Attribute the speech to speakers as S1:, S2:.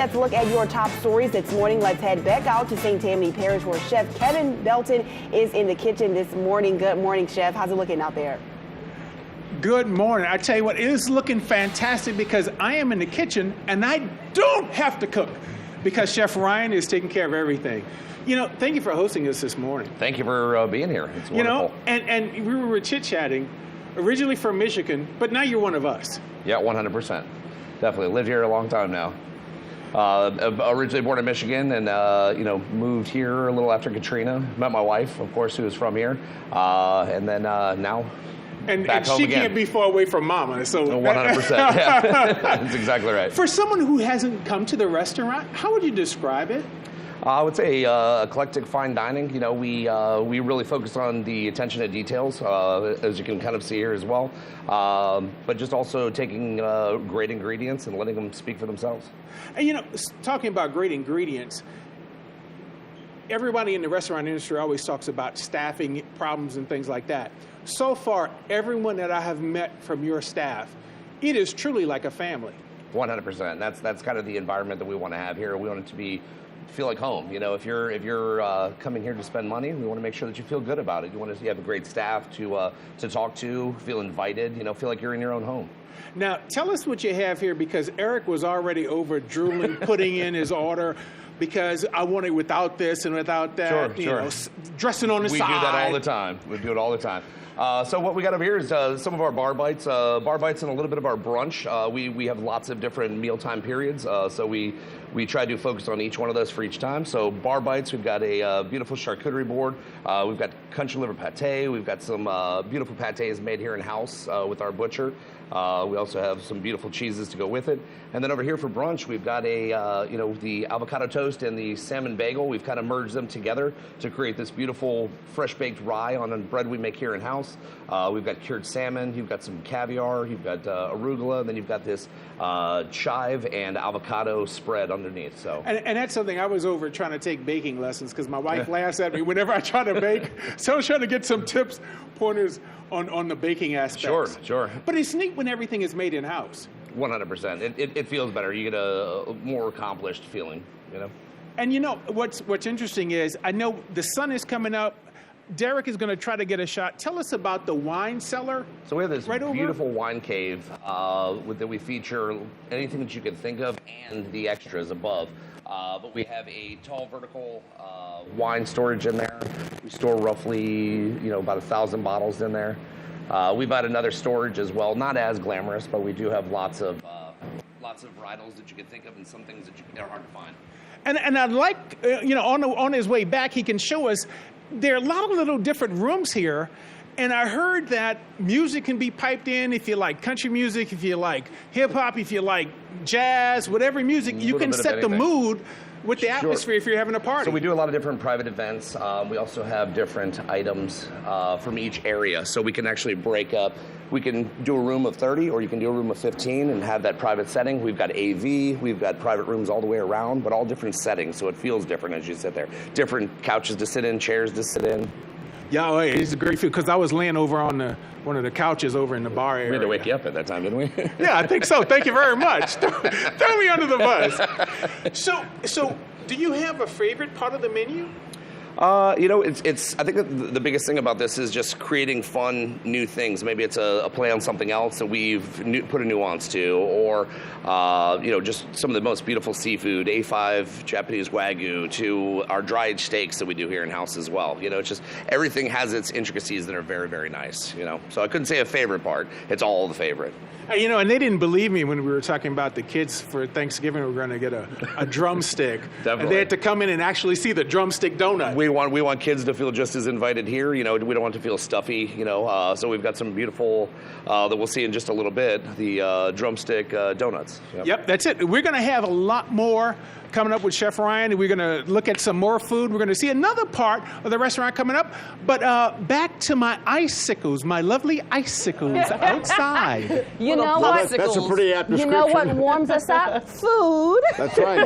S1: let's look at your top stories this morning. Let's head back out to St. Tammany Parish where Chef Kevin Belton is in the kitchen this morning. Good morning, Chef. How's it looking out there?
S2: Good morning. I tell you what, it is looking fantastic because I am in the kitchen and I don't have to cook because Chef Ryan is taking care of everything. You know, thank you for hosting us this morning.
S3: Thank you for being here. It's wonderful.
S2: You know, and we were chit-chatting, originally from Michigan, but now you're one of us.
S3: Yeah, 100%. Definitely. Lived here a long time now. Originally born in Michigan and, you know, moved here a little after Katrina. Met my wife, of course, who is from here. And then now
S2: and
S3: back home
S2: she
S3: again.
S2: Can't be far away from Mama. So
S3: 100%. Yeah. That's exactly right.
S2: For someone who hasn't come to the restaurant, how would you describe it?
S3: I would say eclectic fine dining. You know, we really focus on the attention to details, as you can kind of see here as well. But just also taking great ingredients and letting them speak for themselves.
S2: And you know, talking about great ingredients, everybody in the restaurant industry always talks about staffing problems and things like that. So far, everyone that I have met from your staff, it is truly like a family.
S3: 100%. That's kind of the environment that we want to have here. We want it to feel like home. You know, if you're coming here to spend money, we want to make sure that you feel good about it. You want to have a great staff to talk to, feel invited. You know, feel like you're in your own home.
S2: Now, tell us what you have here because Eric was already over drooling, putting in his order. Because I want it without this and without that,
S3: sure.
S2: You know, dressing on the side.
S3: We do that all the time. We do it all the time. So what we got over here is some of our bar bites and a little bit of our brunch. We have lots of different mealtime periods, so we try to focus on each one of those for each time. So bar bites, we've got a beautiful charcuterie board. We've got country liver pate. We've got some beautiful pates made here in house with our butcher. We also have some beautiful cheeses to go with it. And then over here for brunch, we've got you know, the avocado toast and the salmon bagel. We've kind of merged them together to create this beautiful fresh baked rye on a bread we make here in house. We've got cured salmon, you've got some caviar, you've got arugula, and then you've got this chive and avocado spread underneath. So
S2: and that's something I was over trying to take baking lessons because my wife laughs at me whenever I try to bake. So I was trying to get some tips, pointers on the baking aspects.
S3: Sure.
S2: But it's neat when everything is made in house.
S3: 100%. It feels better. You get a more accomplished feeling, you know.
S2: And you know what's interesting is I know the sun is coming up. Derek is going to try to get a shot. Tell us about the wine cellar.
S3: So we have this
S2: right
S3: beautiful wine cave that we feature anything that you can think of and the extras above. But we have a tall vertical wine storage in there. We store roughly, you know, about 1,000 bottles in there. We've got another storage as well, not as glamorous, but we do have lots of varietals that you can think of and some things that are hard to find.
S2: And I'd like, you know, on his way back, he can show us. There are a lot of little different rooms here, and I heard that music can be piped in if you like country music, if you like hip-hop, if you like jazz, whatever music, you can set the mood with the atmosphere if you're having a party.
S3: So we do a lot of different private events. We also have different items from each area, so we can actually break up. We can do a room of 30, or you can do a room of 15 and have that private setting. We've got AV, we've got private rooms all the way around, but all different settings, so it feels different as you sit there. Different couches to sit in, chairs to sit in.
S2: Yeah, it's a great feel, because I was laying over on one of the couches over in the bar area.
S3: We had to wake you up at that time, didn't we?
S2: Yeah, I think so. Thank you very much. Throw me under the bus. So do you have a favorite part of the menu?
S3: You know, it's. I think the biggest thing about this is just creating fun, new things. Maybe it's a play on something else that we've put a nuance to, or you know, just some of the most beautiful seafood, A5 Japanese Wagyu, to our dried steaks that we do here in house as well. You know, it's just everything has its intricacies that are very, very nice. You know, so I couldn't say a favorite part. It's all the favorite.
S2: You know, and they didn't believe me when we were talking about the kids for Thanksgiving. We were going to get a drumstick.
S3: Definitely.
S2: And they had to come in and actually see the drumstick donut.
S3: We want kids to feel just as invited here. You know, we don't want to feel stuffy. You know, so we've got some beautiful that we'll see in just a little bit. The drumstick donuts.
S2: Yep, that's it. We're going to have a lot more coming up with Chef Ryan, and we're going to look at some more food. We're going to see another part of the restaurant coming up. But back to my icicles, my lovely icicles outside.
S4: You know what?
S5: That's a pretty apt description.
S4: You know what warms us up? Food.
S5: That's right.